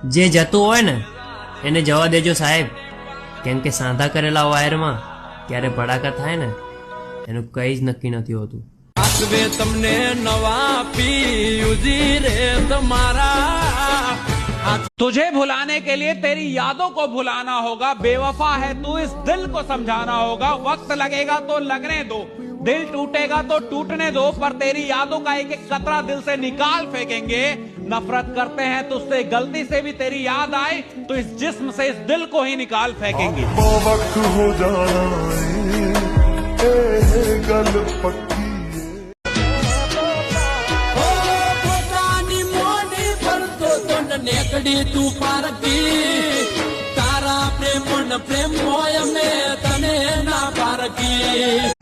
જે જતું હોય ને એને જવા દેજો સાહેબ, કેમ કે સાંધા કરેલા વાયરમાં ક્યારે ભડાકા થાય ને એનું કઈ જ નક્કી નથી હોતું. આસવે તમને નવા પીયુજી રે તમારા. तुझे भुलाने के लिए तेरी यादों को भुलाना होगा. बेवफा है तू, इस दिल को समझाना होगा. वक्त लगेगा तो लगने दो, दिल टूटेगा तो टूटने दो, पर तेरी यादों का एक एक कतरा दिल से निकाल फेंकेंगे. नफरत करते हैं तुझसे, गलती से भी तेरी याद आए तो इस जिस्म से इस दिल को ही निकाल फेंकेंगे. वक्त हो जाना गल पक्की. नेकड़ी तू पारकी, तारा प्रेम प्रेम मोय में तने ना पारकी.